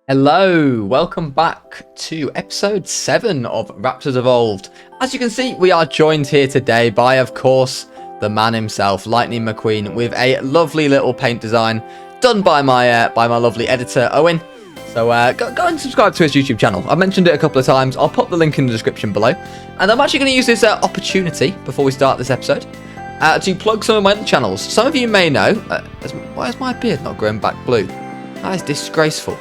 Hello, welcome back to episode 7 of Raptors Evolved. As you can see, we are joined here today by, of course, the man himself, Lightning McQueen, with a lovely little paint design done by my lovely editor, Owen. So go and subscribe to his YouTube channel. I've mentioned it a couple of times. I'll put the link in the description below. And I'm actually going to use this opportunity, before we start this episode, to plug some of my other channels. Some of you may know, why is my beard not growing back blue? That is disgraceful.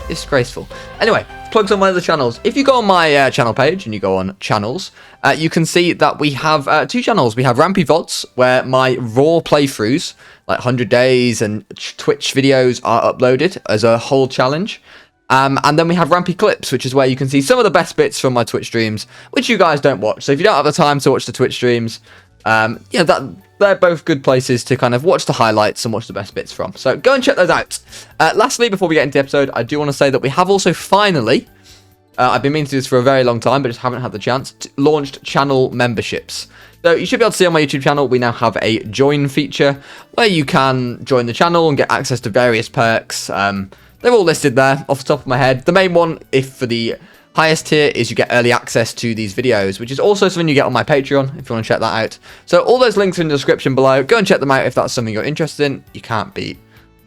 Disgraceful. Anyway, plug some of my other channels. If you go on my channel page and you go on channels, you can see that we have two channels. We have Rampy VODs, where my raw playthroughs, like 100 days and Twitch videos, are uploaded as a whole challenge. And then we have Rampy Clips, which is where you can see some of the best bits from my Twitch streams, which you guys don't watch. So if you don't have the time to watch the Twitch streams, they're both good places to kind of watch the highlights and watch the best bits from. So go and check those out. Lastly, before we get into the episode, I do want to say that we have also finally, I've been meaning to do this for a very long time, but just haven't had the chance, launched channel memberships. So you should be able to see on my YouTube channel, we now have a join feature where you can join the channel and get access to various perks. They're all listed there off the top of my head. The main one, if for the highest tier, is you get early access to these videos, which is also something you get on my Patreon if you want to check that out. So all those links are in the description below. Go and check them out if that's something you're interested in. You can't beat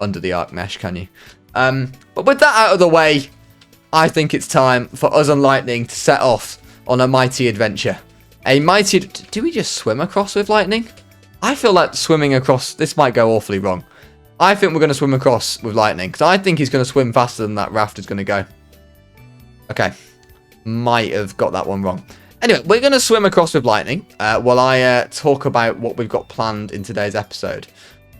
under the Ark mesh, can you? But with that out of the way, I think it's time for us and Lightning to set off on a mighty adventure. Do we just swim across with Lightning? I feel like swimming across, this might go awfully wrong. I think we're going to swim across with Lightning, because I think he's going to swim faster than that raft is going to go. Okay. Might have got that one wrong. Anyway, we're going to swim across with Lightning while I talk about what we've got planned in today's episode.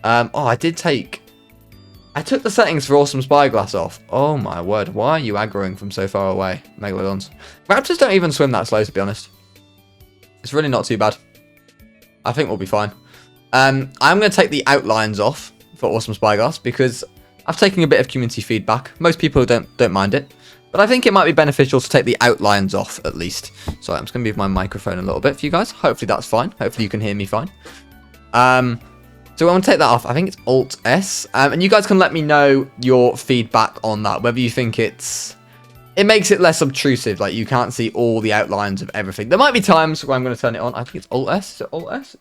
I took the settings for Awesome Spyglass off. Oh my word, why are you aggroing from so far away, Megalodons? Raptors don't even swim that slow, to be honest. It's really not too bad. I think we'll be fine. I'm going to take the outlines off for Awesome Spyglass because I've taken a bit of community feedback. Most people don't mind it. But I think it might be beneficial to take the outlines off, at least. So I'm just going to move my microphone a little bit for you guys. Hopefully that's fine. Hopefully you can hear me fine. So I'm going to take that off. I think it's Alt-S. And you guys can let me know your feedback on that. Whether you think it makes it less obtrusive. Like, you can't see all the outlines of everything. There might be times where I'm going to turn it on. I think it's Alt-S. Is it Alt-S?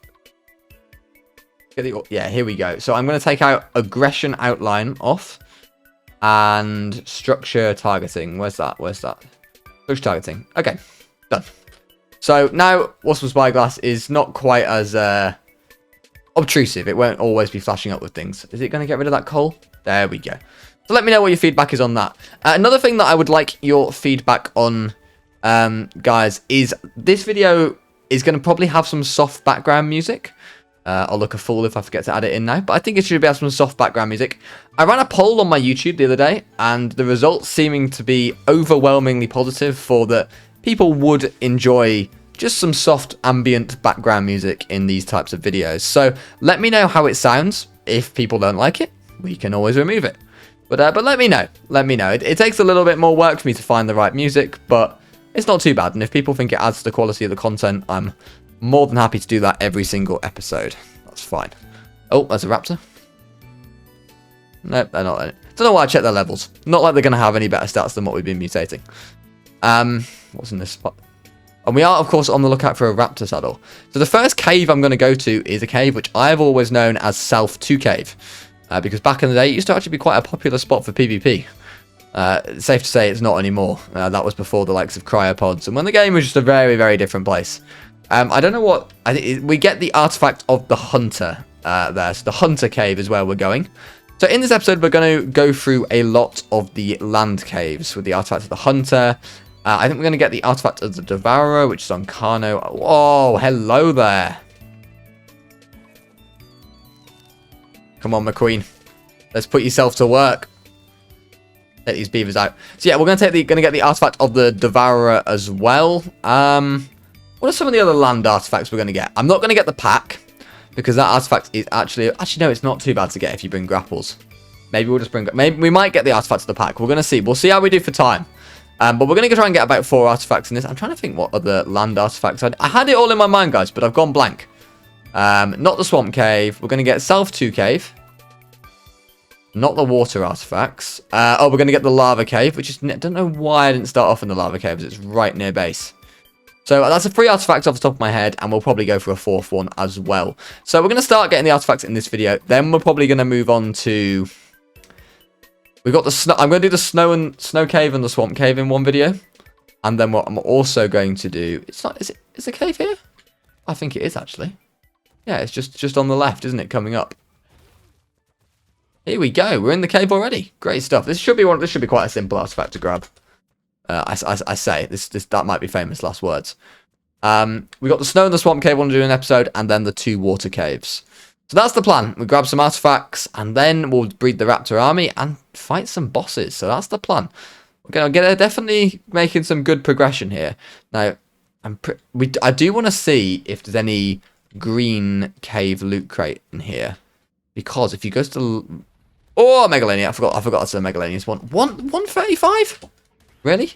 Yeah, here we go. So I'm going to take out aggression outline off. And structure targeting. Where's that? Structure targeting. Okay, done. So now Awesome Spyglass is not quite as obtrusive. It won't always be flashing up with things. Is it going to get rid of that coal? There we go. So let me know what your feedback is on that. Another thing that I would like your feedback on, guys, is this video is going to probably have some soft background music. I'll look a fool if I forget to add it in now, but I think it should have some soft background music. I ran a poll on my YouTube the other day, and the results seeming to be overwhelmingly positive for that people would enjoy just some soft ambient background music in these types of videos. So let me know how it sounds. If people don't like it, we can always remove it. But let me know. Let me know. It takes a little bit more work for me to find the right music, but it's not too bad. And if people think it adds to the quality of the content, I'm more than happy to do that every single episode. That's fine. Oh, there's a raptor. Nope, they're not. Don't know why I checked their levels. Not like they're going to have any better stats than what we've been mutating. What's in this spot? And we are, of course, on the lookout for a raptor saddle. So the first cave I'm going to go to is a cave which I've always known as Self 2 Cave. Because back in the day, it used to actually be quite a popular spot for PvP. It's safe to say it's not anymore. That was before the likes of cryopods. And when the game was just a very, very different place. I don't know what... I think we get the artifact of the hunter there. So the hunter cave is where we're going. So in this episode, we're going to go through a lot of the land caves with the artifact of the hunter. I think we're going to get the artifact of the devourer, which is on Kano. Oh, hello there. Come on, McQueen. Let's put yourself to work. Get these beavers out. So yeah, we're going to get the artifact of the devourer as well. What are some of the other land artifacts we're going to get? I'm not going to get the pack, because that artifact is actually no, it's not too bad to get if you bring grapples. Maybe we'll just maybe we might get the artifact of the pack. We're going to see. We'll see how we do for time. But we're going to try and get about 4 artifacts in this. I'm trying to think what other land artifacts I had it all in my mind, guys, but I've gone blank. Not the swamp cave. We're going to get Self 2 Cave. Not the water artifacts. Oh, we're going to get the lava cave, which is... I don't know why I didn't start off in the lava cave, because it's right near base. So that's a 3 artifacts off the top of my head, and we'll probably go for a 4th one as well. So we're going to start getting the artifacts in this video. Then we're probably going to move on to... We've got the snow... I'm going to do the snow cave and the swamp cave in one video. And then what I'm also going to do... It's not... Is the cave here? I think it is, actually. Yeah, it's just on the left, isn't it, coming up? Here we go. We're in the cave already. Great stuff. This should be quite a simple artifact to grab. I say that might be famous last words. We got the snow and the swamp cave. I want to do an episode, and then the 2 water caves. So that's the plan. We grab some artifacts, and then we'll breed the Raptor army and fight some bosses. So that's the plan. We're gonna definitely making some good progression here. Now, I do want to see if there's any green cave loot crate in here, because if you go to Megalania, I forgot that's a Megalania's one. 135. Really?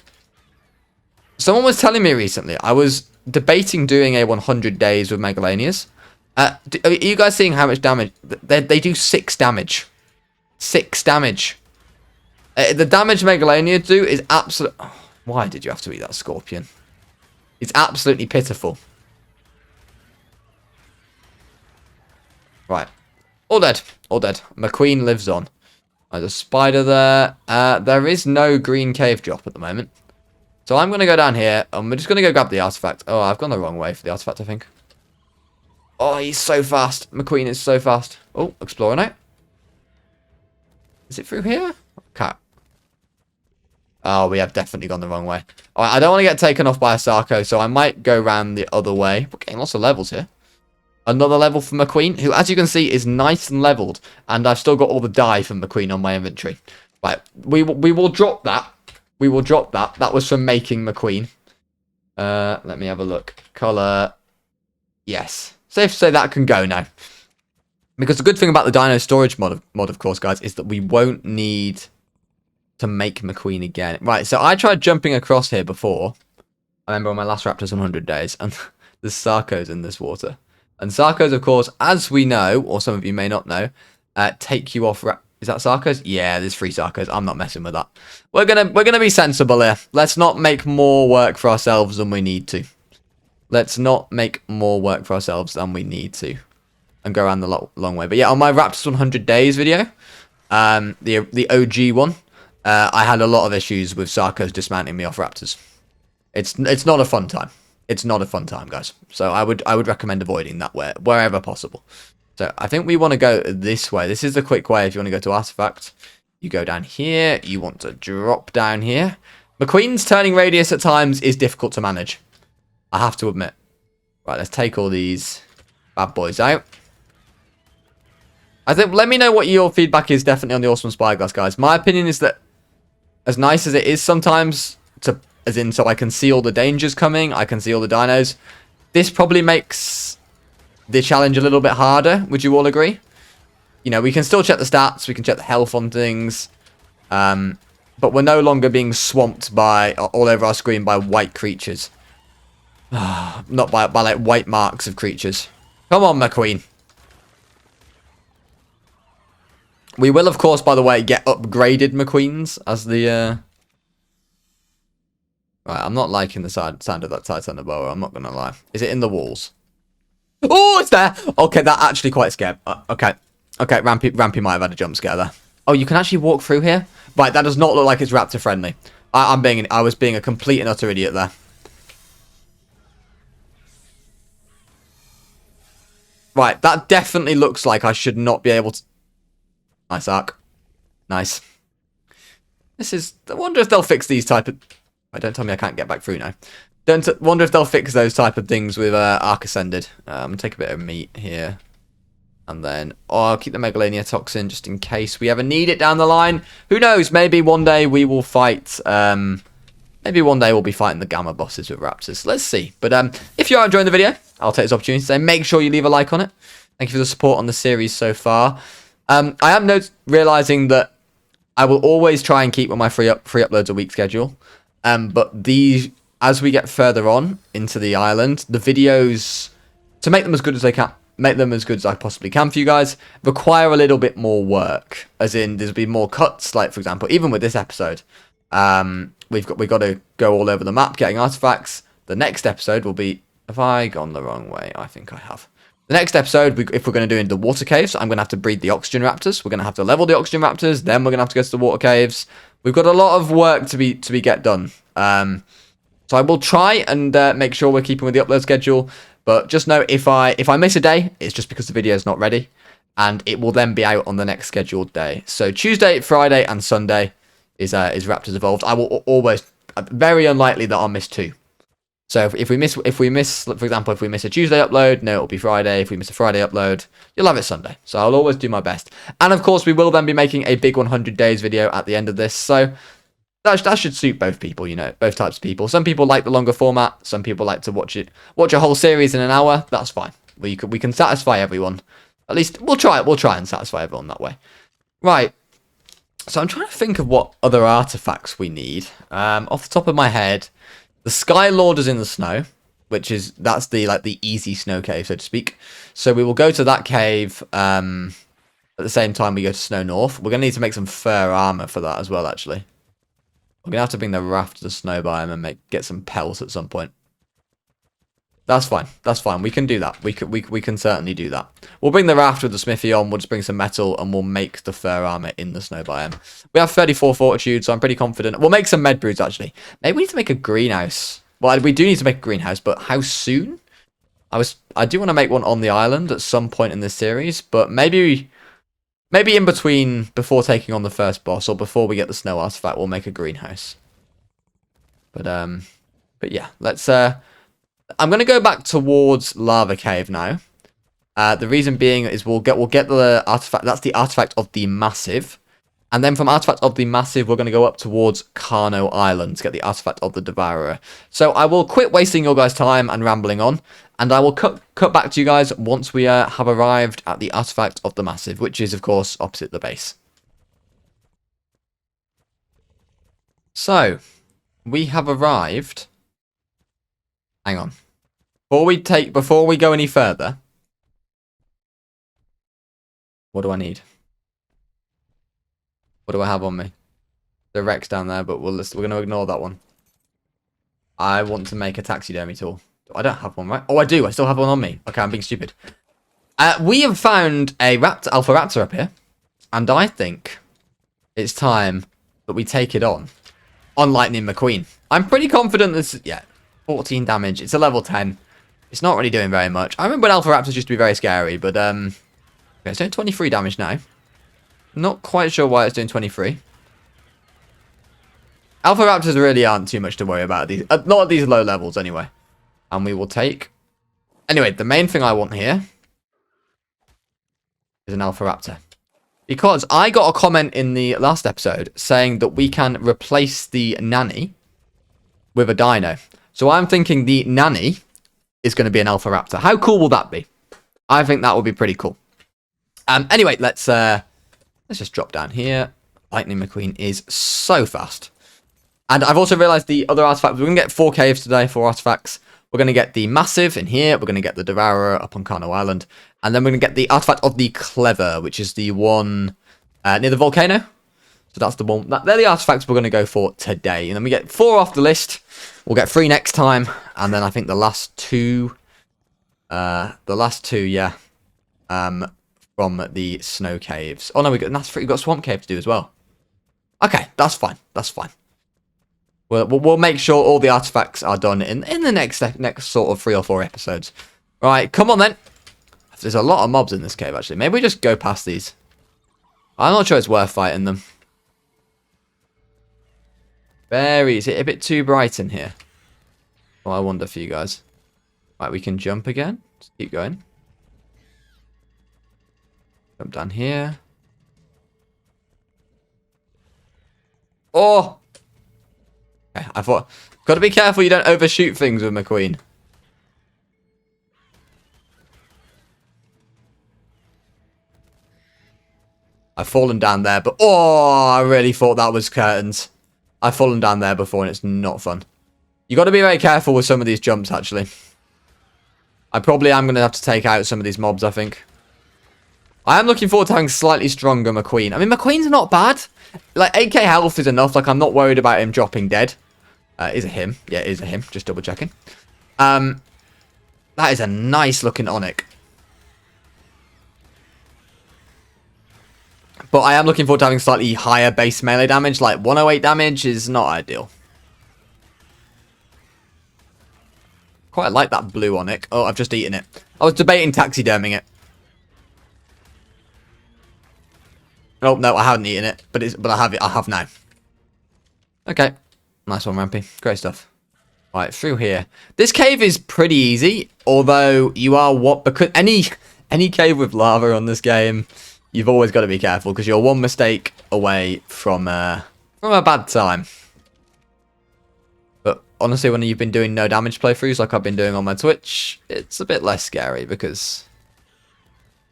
Someone was telling me recently, I was debating doing a 100 days with Megalanias. Are you guys seeing how much damage? They do 6 damage. 6 damage. The damage Megalania do is absolute... Oh, why did you have to eat that scorpion? It's absolutely pitiful. Right. All dead. All dead. McQueen lives on. There's a spider there. There is no green cave drop at the moment. So I'm going to go down here. And we're just going to go grab the artifact. Oh, I've gone the wrong way for the artifact, I think. Oh, he's so fast. McQueen is so fast. Oh, explorer now. Is it through here? Cat. Oh, we have definitely gone the wrong way. Alright, I don't want to get taken off by a Sarco, so I might go around the other way. We're getting lots of levels here. Another level for McQueen, who, as you can see, is nice and leveled. And I've still got all the dye from McQueen on my inventory. Right, we will drop that. We will drop that. That was from making McQueen. Let me have a look. Colour. Yes. Safe to say that can go now. Because the good thing about the Dino storage mod, of course, guys, is that we won't need to make McQueen again. Right, so I tried jumping across here before. I remember on my last Raptors 100 days. And there's Sarcos in this water. And Sarcos, of course, as we know, or some of you may not know, take you off... Is that Sarcos? Yeah, there's 3 Sarcos. I'm not messing with that. We're gonna be sensible here. Let's not make more work for ourselves than we need to. Let's not make more work for ourselves than we need to. And go around the long way. But yeah, on my Raptors 100 days video, the OG one, I had a lot of issues with Sarcos dismantling me off Raptors. It's not a fun time. It's not a fun time, guys. So I would recommend avoiding that wherever possible. So I think we want to go this way. This is the quick way if you want to go to artifact. You go down here. You want to drop down here. McQueen's turning radius at times is difficult to manage. I have to admit. Right, let's take all these bad boys out. I think, let me know what your feedback is definitely on the awesome Spyglass, guys. My opinion is that as nice as it is sometimes so I can see all the dangers coming, I can see all the dinos, this probably makes the challenge a little bit harder. Would you all agree? You know, we can still check the stats, we can check the health on things, but we're no longer being swamped by, all over our screen, by white creatures. Not by like white marks of creatures. Come on, McQueen. We will, of course, by the way, get upgraded McQueens as the... Right, I'm not liking the sound of that Titanoboa, I'm not going to lie. Is it in the walls? Oh, it's there! Okay, that actually quite scared. Okay, Rampy might have had a jump scare there. Oh, you can actually walk through here? Right, that does not look like it's Raptor friendly. I was being a complete and utter idiot there. Right, that definitely looks like I should not be able to... Nice arc. Nice. This is... I wonder if they'll fix these type of... Don't tell me I can't get back through now. Wonder if they'll fix those type of things with Ark Ascended. Take a bit of meat here. And then... Oh, I'll keep the Megalania toxin just in case we ever need it down the line. Who knows? Maybe one day we will fight... maybe one day we'll be fighting the Gamma bosses with Raptors. Let's see. But if you are enjoying the video, I'll take this opportunity to say make sure you leave a like on it. Thank you for the support on the series so far. I am realizing that I will always try and keep on my free uploads a week schedule. But as we get further on into the island, the videos, to make them as good as they can, make them as good as I possibly can for you guys, require a little bit more work. As in, there's be more cuts. Like for example, even with this episode, we've got to go all over the map getting artifacts. The next episode will be. Have I gone the wrong way? I think I have. The next episode, if we're going to do into the water caves, I'm going to have to breed the oxygen raptors. We're going to have to level the oxygen raptors. Then we're going to have to go to the water caves. We've got a lot of work to be get done. So I will try and make sure we're keeping with the upload schedule. But just know if I miss a day, it's just because the video is not ready, and it will then be out on the next scheduled day. So Tuesday, Friday, and Sunday is Raptors Evolved. I will always, very unlikely that I'll miss 2. So if we miss, for example, if we miss a Tuesday upload, no, it'll be Friday. If we miss a Friday upload, you'll have it Sunday. So I'll always do my best. And of course, we will then be making a big 100 days video at the end of this. So that should suit both people, you know, both types of people. Some people like the longer format. Some people like to watch a whole series in an hour. That's fine. We can satisfy everyone. At least we'll try and satisfy everyone that way. Right. So I'm trying to think of what other artifacts we need. Off the top of my head. The Sky Lord is in the snow, that's the easy snow cave, so to speak. So we will go to that cave at the same time we go to Snow North. We're going to need to make some fur armor for that as well, actually. We're going to have to bring the raft to the snow biome and get some pelts at some point. That's fine. That's fine. We can do that. We can certainly do that. We'll bring the raft with the smithy on. We'll just bring some metal and we'll make the fur armor in the snow biome. We have 34 fortitude, so I'm pretty confident. We'll make some med broods, actually. Maybe we need to make a greenhouse. Well, we do need to make a greenhouse, but how soon? I do want to make one on the island at some point in this series, but maybe in between, before taking on the first boss or before we get the snow artifact, we'll make a greenhouse. But yeah, let's I'm going to go back towards Lava Cave now. The reason being is we'll get the artifact. That's the artifact of the Massive. And then from artifact of the Massive, we're going to go up towards Carno Island to get the artifact of the Devourer. So I will quit wasting your guys' time and rambling on. And I will cut back to you guys once we have arrived at the artifact of the Massive, which is, of course, opposite the base. So, we have arrived. Hang on. Before we go any further, what do I need? What do I have on me? The Rex down there, but we're going to ignore that one. I want to make a taxidermy tool. I don't have one, right? Oh, I do. I still have one on me. Okay, I'm being stupid. We have found a Alpha Raptor up here, and I think it's time that we take it on Lightning McQueen. I'm pretty confident this. Yeah. 14 damage. It's a level 10. It's not really doing very much. I remember when Alpha Raptors used to be very scary, but okay, it's doing 23 damage now. Not quite sure why it's doing 23. Alpha Raptors really aren't too much to worry about. Not at these low levels, anyway. And we will take. Anyway, the main thing I want here is an Alpha Raptor. Because I got a comment in the last episode saying that we can replace the nanny with a dino. So I'm thinking the nanny is going to be an Alpha Raptor. How cool will that be? I think that would be pretty cool. Anyway, let's just drop down here. Lightning McQueen is so fast. And I've also realized the other artifacts. We're going to get 4 caves today, 4 artifacts. We're going to get the Massive in here. We're going to get the Devourer up on Carno Island. And then we're going to get the artifact of the Clever, which is the one near the volcano. So that's the one. They're the artifacts we're going to go for today. And then we get 4 off the list. We'll get 3 next time. And then I think the last 2. Yeah. From the snow caves. Oh no, we've got swamp cave to do as well. Okay, that's fine. That's fine. We'll make sure all the artifacts are done in the next sort of 3 or 4 episodes. Right, come on then. There's a lot of mobs in this cave actually. Maybe we just go past these. I'm not sure it's worth fighting them. Is it a bit too bright in here? Well, I wonder for you guys. Right, we can jump again. Just keep going. Jump down here. Oh! Okay, I thought... Got to be careful you don't overshoot things with McQueen. I've fallen down there, but... Oh, I really thought that was curtains. I've fallen down there before and it's not fun. You got to be very careful with some of these jumps, actually. I probably am going to have to take out some of these mobs, I think. I am looking forward to having slightly stronger McQueen. I mean, McQueen's not bad. Like, 8k health is enough. Like, I'm not worried about him dropping dead. Is it him? Yeah, it is a him. Just double checking. That is a nice looking Onyx. But I am looking forward to having slightly higher base melee damage. Like, 108 damage is not ideal. Quite like that blue Onyx. Oh, I've just eaten it. I was debating taxiderming it. Oh, no, I haven't eaten it. But I have it. I have now. Okay. Nice one, Rampy. Great stuff. Right, through here. This cave is pretty easy. Although, you are what... Because any cave with lava on this game... You've always got to be careful, because you're one mistake away from a bad time. But honestly, when you've been doing no damage playthroughs like I've been doing on my Twitch, it's a bit less scary, because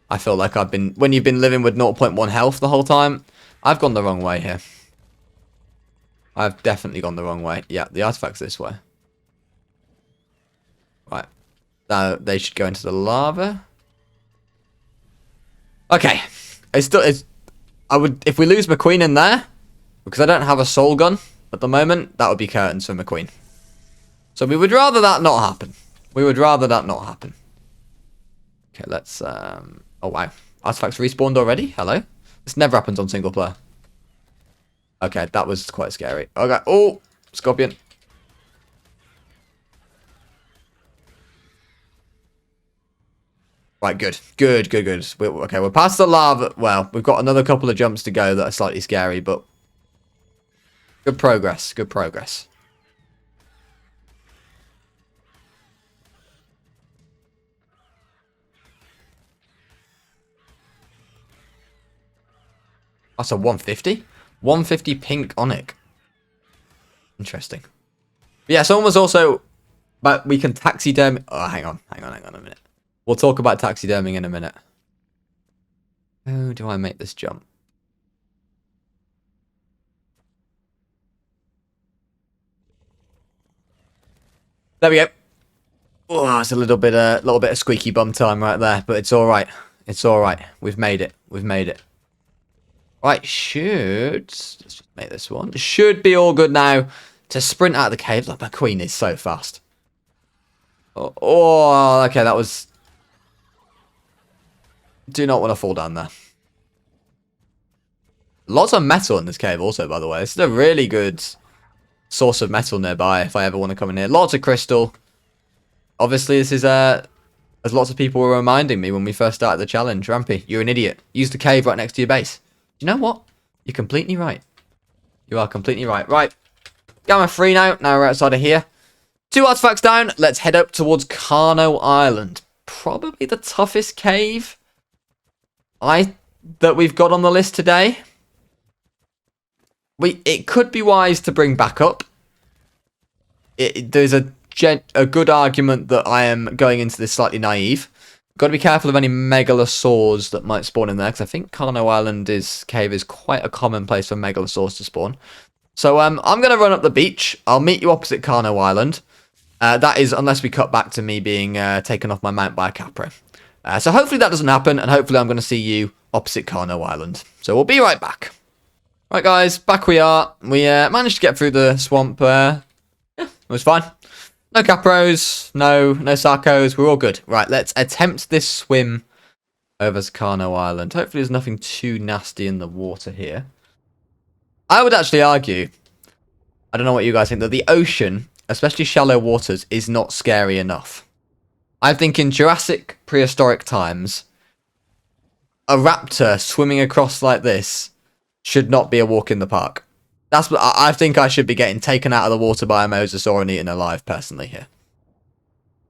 I feel like when you've been living with 0.1 health the whole time, I've gone the wrong way here. I've definitely gone the wrong way. Yeah, the artifact's this way. Right. Now, they should go into the lava. Okay. If we lose McQueen in there, because I don't have a soul gun at the moment, that would be curtains for McQueen. So we would rather that not happen. We would rather that not happen. Okay, let's, oh wow. Artifacts respawned already? Hello? This never happens on single player. Okay, that was quite scary. Okay, oh, Scorpion. Right, good. Good. Okay, we're past the lava. Well, we've got another couple of jumps to go that are slightly scary, but... Good progress. Good progress. That's a 150? 150 pink Onyx. Interesting. But yeah, someone was also... But we can taxidermy... Oh, hang on a minute. We'll talk about taxiderming in a minute. How do I make this jump? There we go. Oh, it's a little bit of squeaky bum time right there, but it's all right. It's all right. We've made it. We've made it. Right, let's just make this one. Should be all good now to sprint out of the cave. Like, McQueen is so fast. Oh, okay, that was... Do not want to fall down there. Lots of metal in this cave also, by the way. This is a really good source of metal nearby if I ever want to come in here. Lots of crystal. Obviously, this is, as lots of people were reminding me when we first started the challenge. Rampy, you're an idiot. Use the cave right next to your base. You know what? You're completely right. You are completely right. Right. Gamma free now. Now we're outside of here. 2 artifacts down. Let's head up towards Carno Island. Probably the toughest cave that we've got on the list today. It could be wise to bring back up. There's a good argument that I am going into this slightly naive. Got to be careful of any megalosaurs that might spawn in there, because I think Carno Island cave is quite a common place for megalosaurs to spawn. So I'm going to run up the beach. I'll meet you opposite Carno Island. That is unless we cut back to me being taken off my mount by a Capra. So hopefully that doesn't happen, and hopefully I'm going to see you opposite Carno Island. So we'll be right back. Right, guys, back we are. We managed to get through the swamp. Yeah, it was fine. No Capros, no Sarcos. We're all good. Right, let's attempt this swim over to Carno Island. Hopefully there's nothing too nasty in the water here. I would actually argue, I don't know what you guys think, that the ocean, especially shallow waters, is not scary enough. I think in Jurassic prehistoric times, a raptor swimming across like this should not be a walk in the park. That's what I think. I should be getting taken out of the water by a mosasaur and eaten alive, personally, here.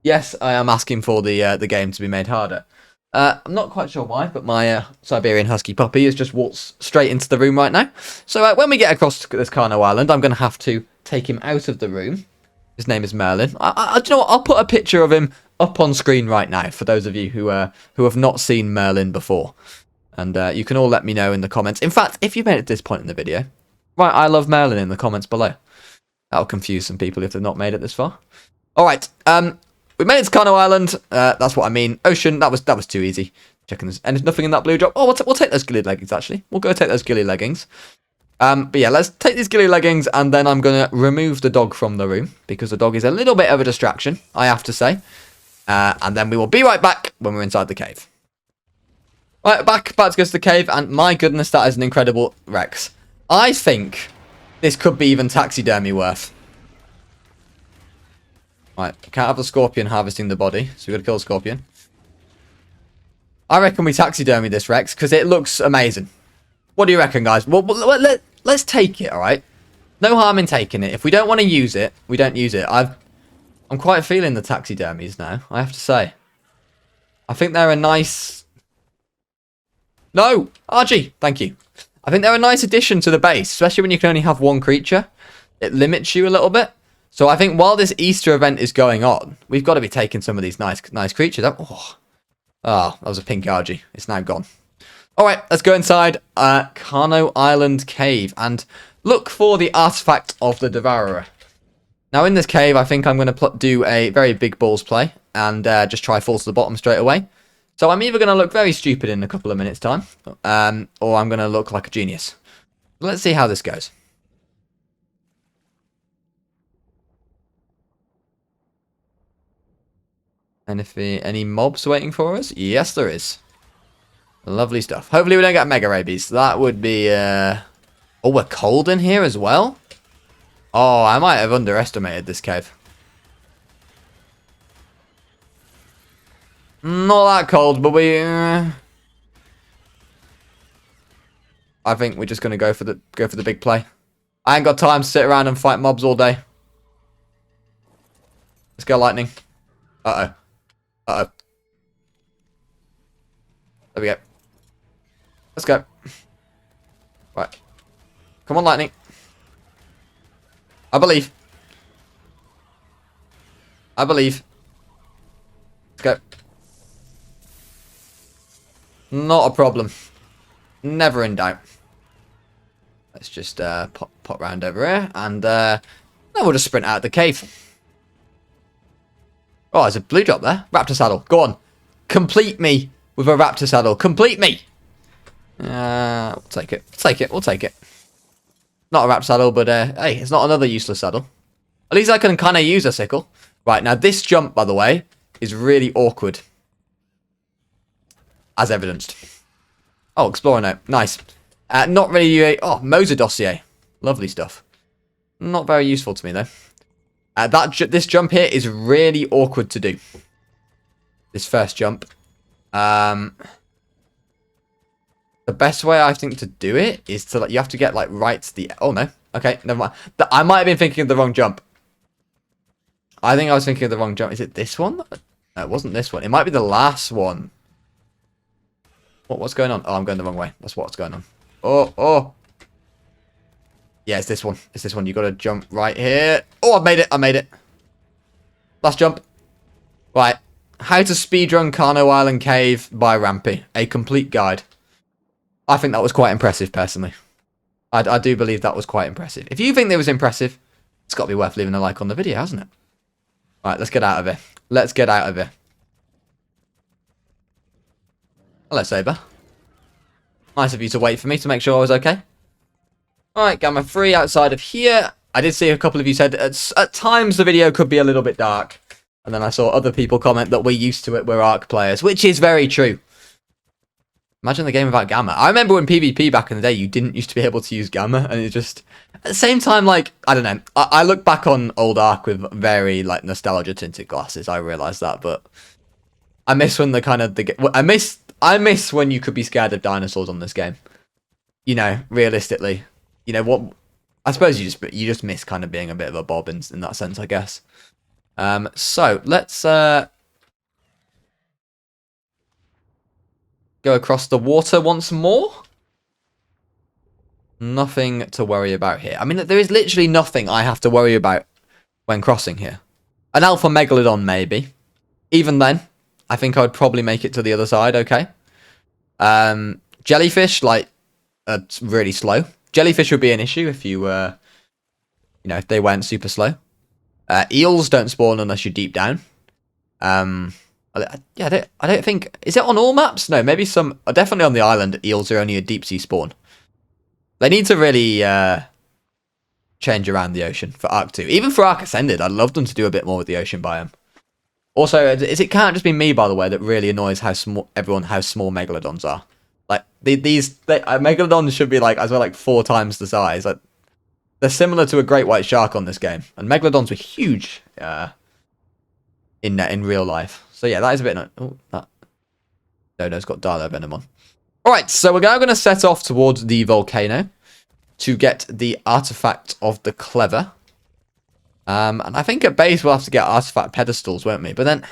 Yes, I am asking for the game to be made harder. I'm not quite sure why, but my Siberian Husky puppy has just walked straight into the room right now. So when we get across this Carno Island, I'm going to have to take him out of the room. His name is Merlin. Do you know what? I'll put a picture of him up on screen right now for those of you who have not seen Merlin before. And you can all let me know in the comments. In fact, if you made it to this point in the video, write I love Merlin in the comments below. That'll confuse some people if they've not made it this far. Alright, We made it to Kano Island. That's what I mean. Ocean, that was too easy. Checking this. And there's nothing in that blue drop. Oh, we'll take those ghillie leggings, actually. We'll go take those ghillie leggings. But yeah, let's take these ghillie leggings, and then I'm going to remove the dog from the room, because the dog is a little bit of a distraction, I have to say. And then we will be right back when we're inside the cave. Right, back to go to the cave, and my goodness, that is an incredible Rex. I think this could be even taxidermy worth. Right, can't have the scorpion harvesting the body, so we've got to kill the scorpion. I reckon we taxidermy this Rex, because it looks amazing. What do you reckon, guys? Well, let's take it, alright? No harm in taking it. If we don't want to use it, we don't use it. I'm quite feeling the taxidermies now, I have to say. I think they're a nice... No! RG! Thank you. I think they're a nice addition to the base, especially when you can only have one creature. It limits you a little bit. So I think while this Easter event is going on, we've got to be taking some of these nice creatures. Oh, that was a pink RG. It's now gone. Alright, let's go inside Kano Island Cave and look for the artifact of the devourer. Now in this cave, I think I'm going to do a very big balls play and just try fall to the bottom straight away. So I'm either going to look very stupid in a couple of minutes time, or I'm going to look like a genius. Let's see how this goes. And if any mobs waiting for us? Yes, there is. Lovely stuff. Hopefully we don't get mega rabies. That would be... Oh, we're cold in here as well? Oh, I might have underestimated this cave. Not that cold, but we... I think we're just going to go for the big play. I ain't got time to sit around and fight mobs all day. Let's go, lightning. Uh-oh. Uh-oh. There we go. Let's go. Right. Come on, lightning. I believe. I believe. Let's go. Not a problem. Never in doubt. Let's just pop round over here, and then we'll just sprint out the cave. Oh, there's a blue drop there. Raptor saddle. Go on. Complete me with a raptor saddle. Complete me. We'll take it. Take it. We'll take it. Not a raptor saddle, but hey, it's not another useless saddle. At least I can kind of use a sickle. Right, now this jump, by the way, is really awkward. As evidenced. Oh, explorer note. Nice. Not really... Oh, Moser dossier. Lovely stuff. Not very useful to me, though. This jump here is really awkward to do. This first jump. The best way, I think, to do it is to... you have to get, right to the... Oh, no. Okay, never mind. I might have been thinking of the wrong jump. I think I was thinking of the wrong jump. Is it this one? No, it wasn't this one. It might be the last one. What's going on? Oh, I'm going the wrong way. That's what's going on. Oh. Yeah, it's this one. It's this one. You got to jump right here. Oh, I made it. I made it. Last jump. Right. How to speedrun Kano Island Cave by Rampy. A complete guide. I think that was quite impressive, personally. I do believe that was quite impressive. If you think that was impressive, it's got to be worth leaving a like on the video, hasn't it? Right, let's get out of here. Let's get out of here. Hello, Saber. Nice of you to wait for me to make sure I was okay. Alright, Gamma 3 outside of here. I did see a couple of you said at times the video could be a little bit dark. And then I saw other people comment that we're used to it, we're Ark players, which is very true. Imagine the game without Gamma. I remember when PvP back in the day, you didn't used to be able to use Gamma, and it just... At the same time, I don't know. I look back on old Ark with very, nostalgia-tinted glasses, I realise that, but... I miss when I miss when you could be scared of dinosaurs on this game. You know, realistically. You know, what... I suppose you just miss kind of being a bit of a bob in that sense, I guess. So, let's... go across the water once more. Nothing to worry about here. I mean, there is literally nothing I have to worry about when crossing here. An alpha megalodon, maybe. Even then, I think I would probably make it to the other side, okay? Jellyfish, really slow. Jellyfish would be an issue if you if they weren't super slow. Eels don't spawn unless you're deep down. Yeah, I don't think... Is it on all maps? No, maybe some... Definitely on the island, eels are only a deep sea spawn. They need to really change around the ocean for Ark 2. Even for Ark Ascended, I'd love them to do a bit more with the ocean biome. Also, it can't just be me, by the way, that really annoys how small megalodons are. Like, megalodons should be, like, as well, like, 4 times the size. Like, they're similar to a great white shark on this game. And megalodons were huge in real life. So, yeah, that is a bit... Oh, that Dodo's got Dino Venom on. Alright, so we're now going to set off towards the volcano to get the artifact of the clever. And I think at base we'll have to get artifact pedestals, won't we? But then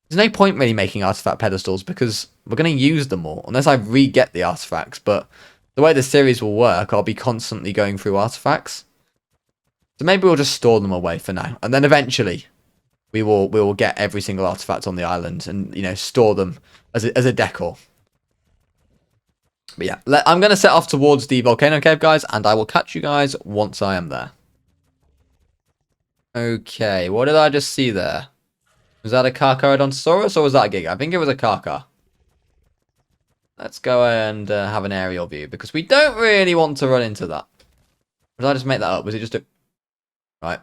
there's no point really making artifact pedestals because we're going to use them all unless I re-get the artifacts. But the way the series will work, I'll be constantly going through artifacts. So maybe we'll just store them away for now. And then eventually we will get every single artifact on the island and, you know, store them as a decor. But yeah, I'm going to set off towards the volcano cave, guys, and I will catch you guys once I am there. Okay, what did I just see there? Was that a Carcharodontosaurus or was that a Giga? I think it was a Carchar. Let's go and have an aerial view because we don't really want to run into that. Or did I just make that up? Was it just a... Right.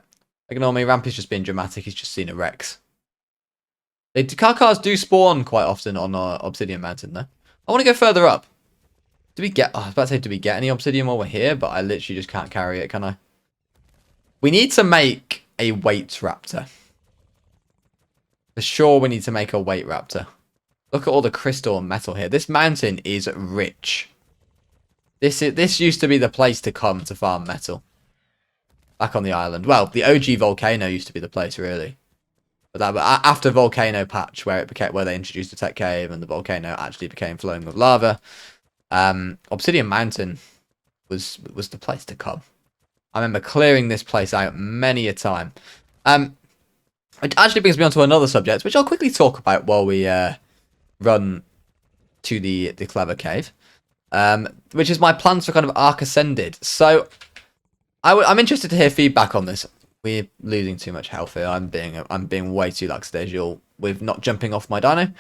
Ignore me, Rampy's just being dramatic. He's just seen a Rex. Carchars do spawn quite often on Obsidian Mountain, though. I want to go further up. Do we get... Oh, I was about to say, do we get any obsidian while we're here? But I literally just can't carry it, can I? We need to make a weight raptor. For sure, we need to make a weight raptor. Look at all the crystal and metal here. This mountain is rich. This used to be the place to come to farm metal. Back on the island. Well, the OG volcano used to be the place, really. But after Volcano Patch, where they introduced the Tech Cave and the volcano actually became flowing with lava, Obsidian Mountain was the place to come. I remember clearing this place out many a time. It actually brings me on to another subject, which I'll quickly talk about while we run to the Clever Cave, which is my plans for kind of Ark Ascended. So I'm interested to hear feedback on this. We're losing too much health here. I'm being way too lackadaisical with not jumping off my dino.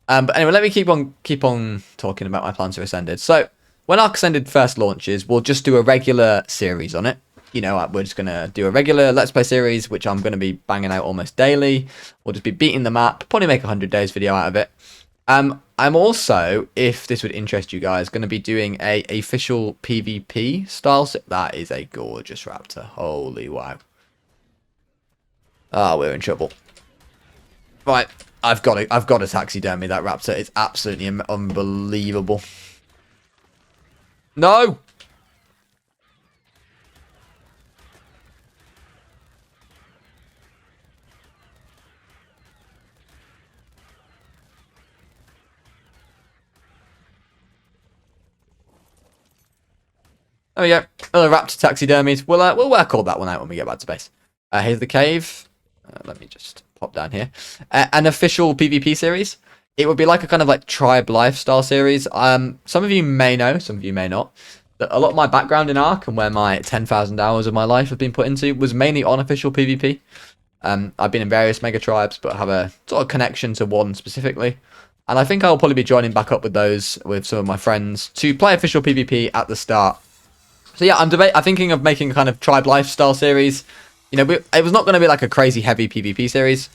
But anyway, let me keep on talking about my plans for Ascended. So when Ark Ascended first launches, we'll just do a regular series on it. You know, we're just going to do a regular Let's Play series, which I'm going to be banging out almost daily. We'll just be beating the map, probably make a 100 days video out of it. I'm also, if this would interest you guys, going to be doing a official PvP style. That is a gorgeous raptor. Holy wow. Ah, we're in trouble. Right, I've got to taxidermy that raptor. It's absolutely unbelievable. No! Oh yeah, another raptor taxidermies. We'll work all that one out when we get back to base. Here's the cave. Let me just pop down here. An official PvP series. It would be like a kind of like tribe lifestyle series. Some of you may know, some of you may not, that a lot of my background in Ark and where my 10,000 hours of my life have been put into was mainly on official PvP. I've been in various mega tribes, but have a sort of connection to one specifically. And I think I'll probably be joining back up with those with some of my friends to play official PvP at the start. So yeah, I'm thinking of making a kind of tribe lifestyle series. You know, it was not going to be like a crazy heavy PvP series.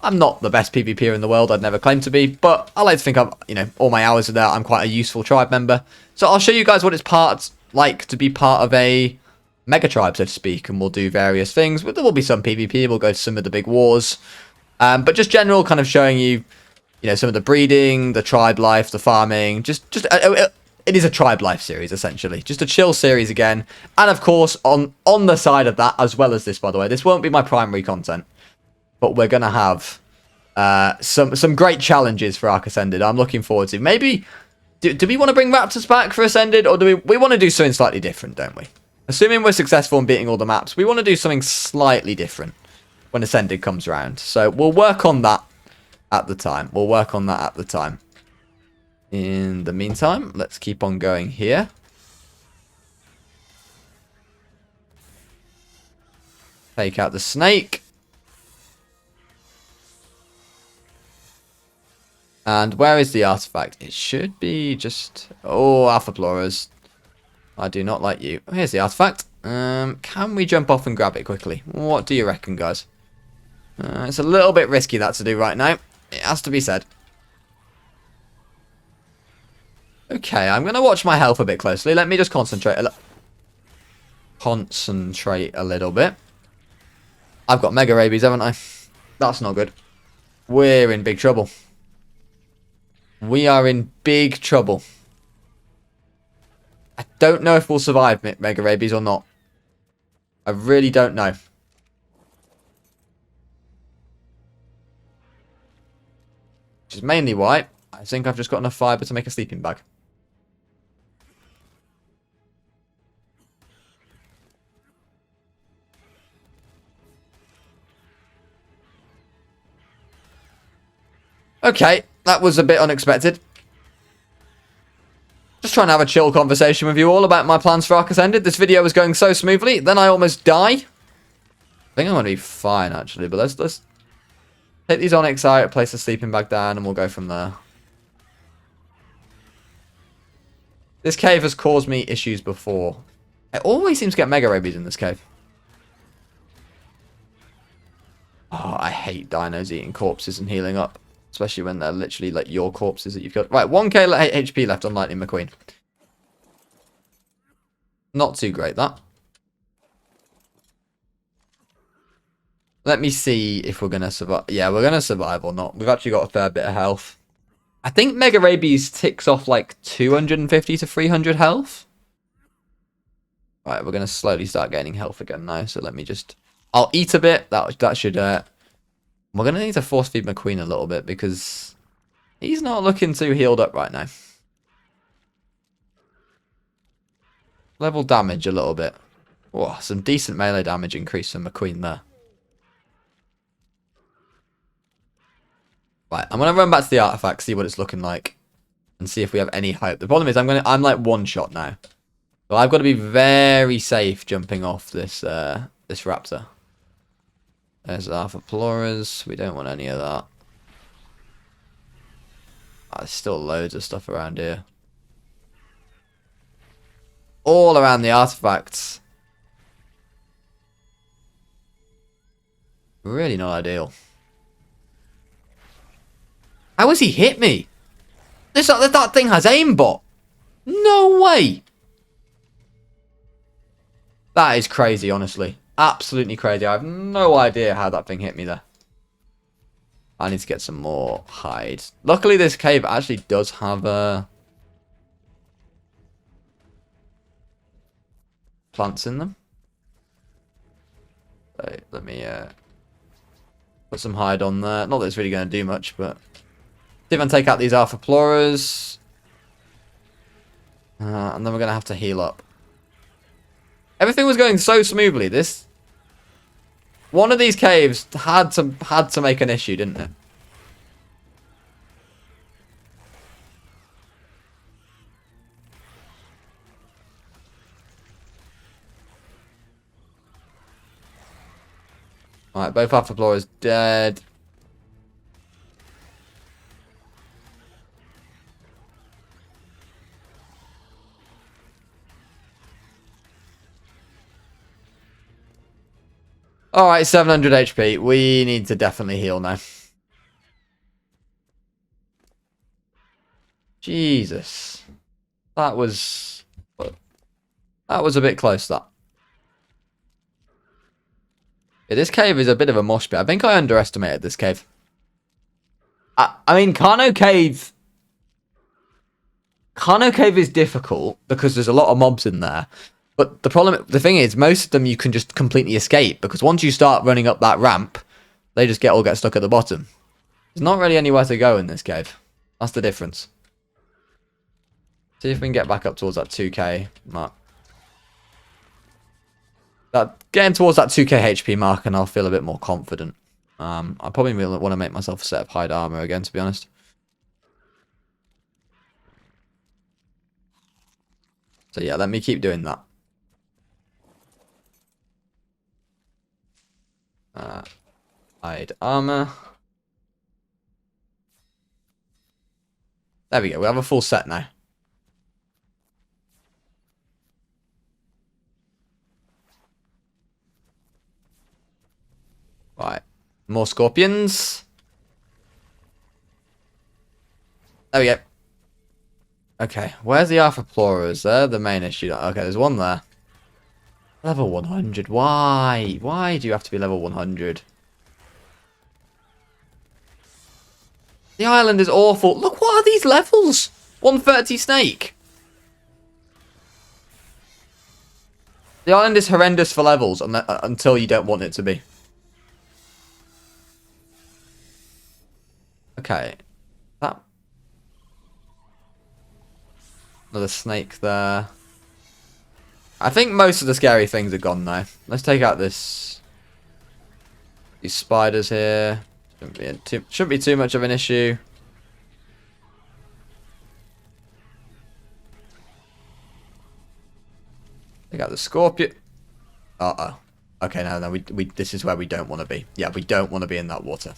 I'm not the best PvPer in the world. I'd never claim to be, but I like to think I'm, you know, all my hours are there. I'm quite a useful tribe member. So I'll show you guys what it's like to be part of a mega tribe, so to speak, and we'll do various things. But there will be some PvP. We'll go to some of the big wars, but just general kind of showing you, you know, some of the breeding, the tribe life, the farming, it is a tribe life series, essentially. Just a chill series again. And, of course, on the side of that, as well as this, by the way, this won't be my primary content. But we're going to have some great challenges for Ark Ascended. I'm looking forward to. Maybe, do we want to bring Raptors back for Ascended? Or do we want to do something slightly different, don't we? Assuming we're successful in beating all the maps, we want to do something slightly different when Ascended comes around. So we'll work on that at the time. In the meantime, let's keep on going here. Take out the snake. And where is the artifact? It should be just... Oh, Alpha Plorers. I do not like you. Here's the artifact. Can we jump off and grab it quickly? What do you reckon, guys? It's a little bit risky that to do right now. It has to be said. Okay, I'm going to watch my health a bit closely. Let me just concentrate a little bit. I've got mega rabies, haven't I? That's not good. We're in big trouble. We are in big trouble. I don't know if we'll survive mega rabies or not. I really don't know. Which is mainly why I think I've just got enough fibre to make a sleeping bag. Okay, that was a bit unexpected. Just trying to have a chill conversation with you all about my plans for Ark Ascended. This video was going so smoothly, then I almost die. I think I'm going to be fine, actually, but let's take these onyx out, place the sleeping bag down, and we'll go from there. This cave has caused me issues before. I always seem to get mega rabies in this cave. Oh, I hate dinos eating corpses and healing up. Especially when they're literally like your corpses that you've got. Right, 1k HP left on Lightning McQueen. Not too great, that. Let me see if we're going to survive. Yeah, we're going to survive or not. We've actually got a fair bit of health. I think Mega Rabies ticks off like 250 to 300 health. Right, we're going to slowly start gaining health again now. So let me just... I'll eat a bit. That should... We're going to need to force feed McQueen a little bit because he's not looking too healed up right now. Level damage a little bit. Oh, some decent melee damage increase from McQueen there. Right, I'm going to run back to the artifact, see what it's looking like, and see if we have any hope. The problem is I'm like one shot now. So I've got to be very safe jumping off this this Raptor. There's Alpha Plorers. We don't want any of that. Oh, there's still loads of stuff around here. All around the artifacts. Really not ideal. How has he hit me? That thing has aimbot. No way. That is crazy, honestly. Absolutely crazy. I have no idea how that thing hit me there. I need to get some more hide. Luckily, this cave actually does have plants in them. So let me put some hide on there. Not that it's really going to do much, but see if I can take out these Alpha Plorers. And then we're going to have to heal up. Everything was going so smoothly. One of these caves had to make an issue, didn't it? Alright, both Alpha Plorers dead. Alright, 700 HP. We need to definitely heal now. Jesus. That was a bit close, that. Yeah, this cave is a bit of a mosh pit. I think I underestimated this cave. I mean, Carno Cave is difficult because there's a lot of mobs in there. But the thing is, most of them you can just completely escape because once you start running up that ramp, they just all get stuck at the bottom. There's not really anywhere to go in this cave. That's the difference. See if we can get back up towards that 2k mark. Getting towards that 2k HP mark and I'll feel a bit more confident. I probably want to make myself a set of hide armor again, to be honest. So yeah, let me keep doing that. Hide armor. There we go. We have a full set now. Right. More scorpions. There we go. Okay. Where's the Arthroplorers? They're the main issue. Okay, there's one there. Level 100. Why? Why do you have to be level 100? The island is awful. Look, what are these levels? 130 snake. The island is horrendous for levels until you don't want it to be. Okay. That. Another snake there. I think most of the scary things are gone now. Let's take out these spiders here. Shouldn't be too much of an issue. Take out the scorpion. Uh-oh. Okay, no, we this is where we don't want to be. Yeah, we don't want to be in that water.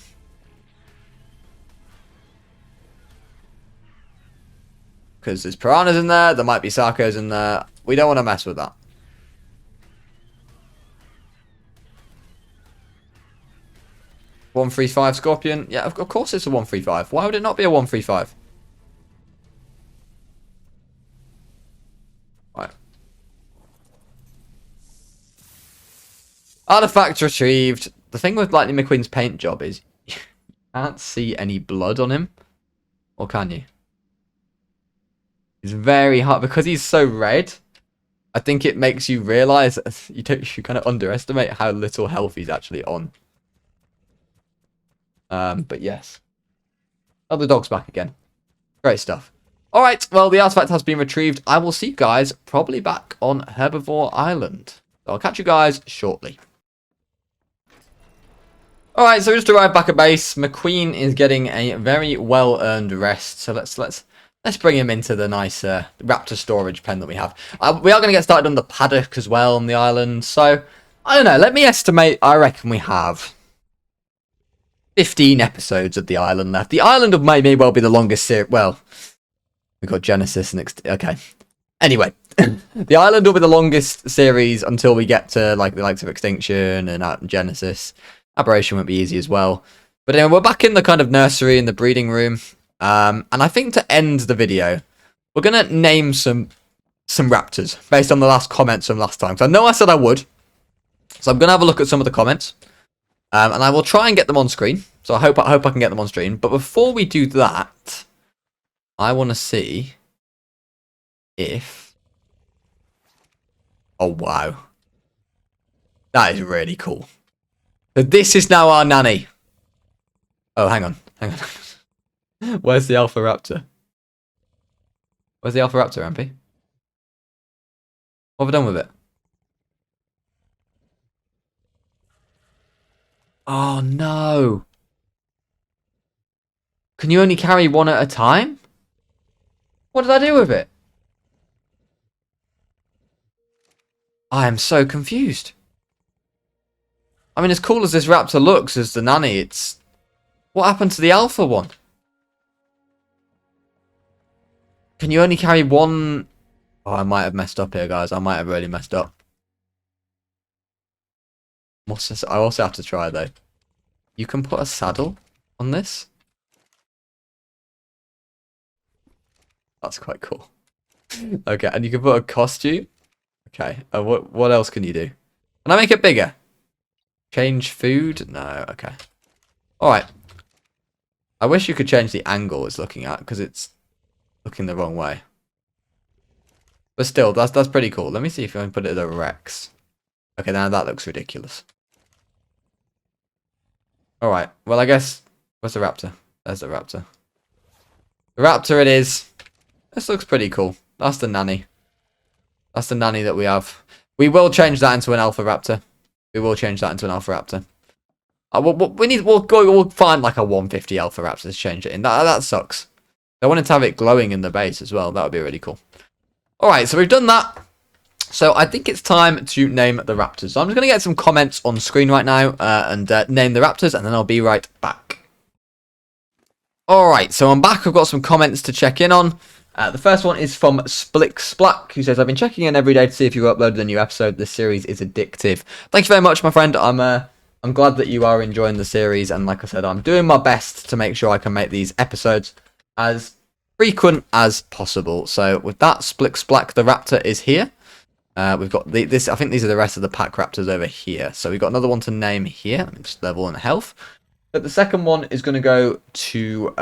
Because there's piranhas in there, there might be sarcos in there. We don't want to mess with that. One 135 scorpion. Yeah, of course it's a 135. Why would it not be a 135? Right. Artifact retrieved. The thing with Lightning McQueen's paint job is you can't see any blood on him. Or can you? It's very hard because he's so red. I think it makes you realise you kind of underestimate how little health he's actually on. But yes. Oh, the dog's back again. Great stuff. Alright, well, the artifact has been retrieved. I will see you guys probably back on Herbivore Island. So I'll catch you guys shortly. Alright, so we just arrived back at base. McQueen is getting a very well-earned rest. So let's bring him into the nice Raptor storage pen that we have. We are going to get started on the paddock as well on the island. So, I don't know. Let me estimate. I reckon we have 15 episodes of the island left. The island may well be the longest series. Well, we've got Genesis and... Okay. Anyway. The island will be the longest series until we get to like the likes of Extinction and Genesis. Aberration won't be easy as well. But anyway, we're back in the kind of nursery and the breeding room. And I think to end the video, we're going to name some raptors based on the last comments from last time. So I know I said I would. So I'm going to have a look at some of the comments. And I will try and get them on screen. So I hope I can get them on screen. But before we do that, I want to see if... Oh, wow. That is really cool. So this is now our nanny. Oh, hang on. Where's the Alpha Raptor? Where's the Alpha Raptor, Rampy? What have we done with it? Oh, no. Can you only carry one at a time? What did I do with it? I am so confused. I mean, as cool as this raptor looks as the nanny, it's... What happened to the alpha one? Can you only carry one... Oh, I might have messed up here, guys. I might have really messed up. I also have to try, though. You can put a saddle on this. That's quite cool. Okay, and you can put a costume. Okay, what else can you do? Can I make it bigger? Change food? No, okay. Alright. I wish you could change the angle it's looking at, because it's looking the wrong way. But still, that's pretty cool. Let me see if I can put it at a Rex. Okay, now that looks ridiculous. Alright, well I guess... Where's the raptor? There's the raptor. The raptor it is. This looks pretty cool. That's the nanny. That's the nanny that we have. We will change that into an alpha raptor. We will change that into an alpha raptor. We'll find like a 150 alpha raptor to change it in. That sucks. I wanted to have it glowing in the base as well. That would be really cool. Alright, so we've done that. So I think it's time to name the raptors. So I'm just going to get some comments on screen right now and name the raptors, and then I'll be right back. Alright, so I'm back. I've got some comments to check in on. The first one is from Splack, who says, I've been checking in every day to see if you uploaded a new episode. This series is addictive. Thank you very much, my friend. I'm glad that you are enjoying the series, and like I said, I'm doing my best to make sure I can make these episodes as frequent as possible. So with that, Splack, the Raptor is here. We've got this. I think these are the rest of the pack Raptors over here. So we've got another one to name here. Let me just level in health. But the second one is going to go to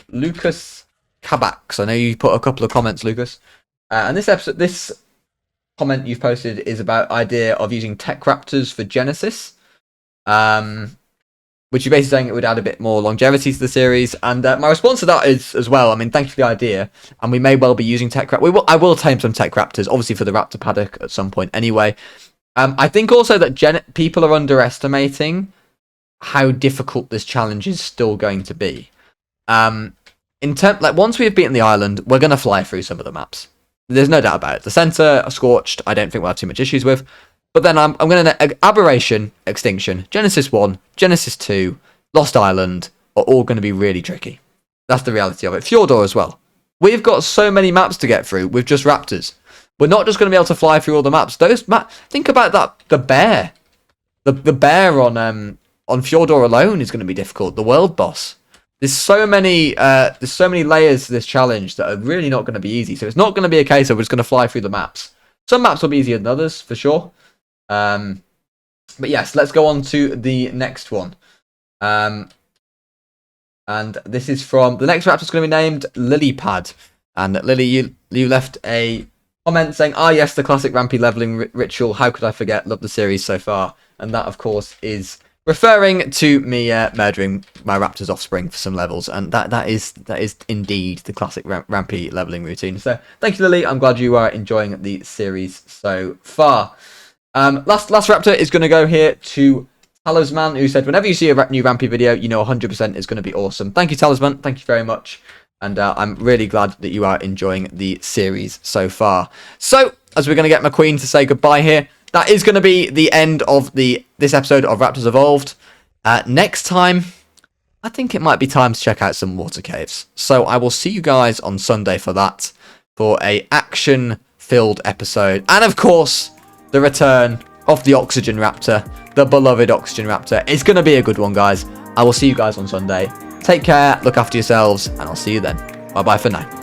Lucas Kabak. I know you put a couple of comments, Lucas. And this comment you've posted is about idea of using tech raptors for Genesis, which you're basically saying it would add a bit more longevity to the series. And my response to that is as well. I mean, thank you for the idea, and we may well be using tech raptors. I will tame some tech raptors, obviously for the Raptor paddock at some point. Anyway, I think also that people are underestimating how difficult this challenge is still going to be. Once we have beaten the island, we're going to fly through some of the maps. There's no doubt about it. The center, Scorched, I don't think we'll have too much issues with. But then I'm going to Aberration, Extinction, Genesis 1, Genesis 2, Lost Island are all going to be really tricky. That's the reality of it. Fjordor as well. We've got so many maps to get through with just Raptors. We're not just going to be able to fly through all the maps. Think about that. The bear. The bear on Fjordor alone is going to be difficult. The world boss. There's so many layers to this challenge that are really not going to be easy. So it's not going to be a case of we're just going to fly through the maps. Some maps will be easier than others, for sure. But yes, let's go on to the next one. And this is from the next Raptor is going to be named Lilypad. And Lily, you left a comment saying, yes, the classic Rampy leveling ritual. How could I forget? Love the series so far. And that, of course, is referring to me murdering my Raptor's offspring for some levels, and that is indeed the classic Rampy leveling routine. So thank you, Lily. I'm glad you are enjoying the series so far. Last Raptor is going to go here to Talisman, who said, whenever you see a new Rampy video, you know 100% is going to be awesome. Thank you, Talisman. Thank you very much. And I'm really glad that you are enjoying the series so far. So, as we're going to get McQueen to say goodbye here, that is going to be the end of this episode of Raptors Evolved. Next time, I think it might be time to check out some water caves. So I will see you guys on Sunday for that, for a action-filled episode. And of course, the return of the Oxygen Raptor, the beloved Oxygen Raptor. It's going to be a good one, guys. I will see you guys on Sunday. Take care, look after yourselves, and I'll see you then. Bye-bye for now.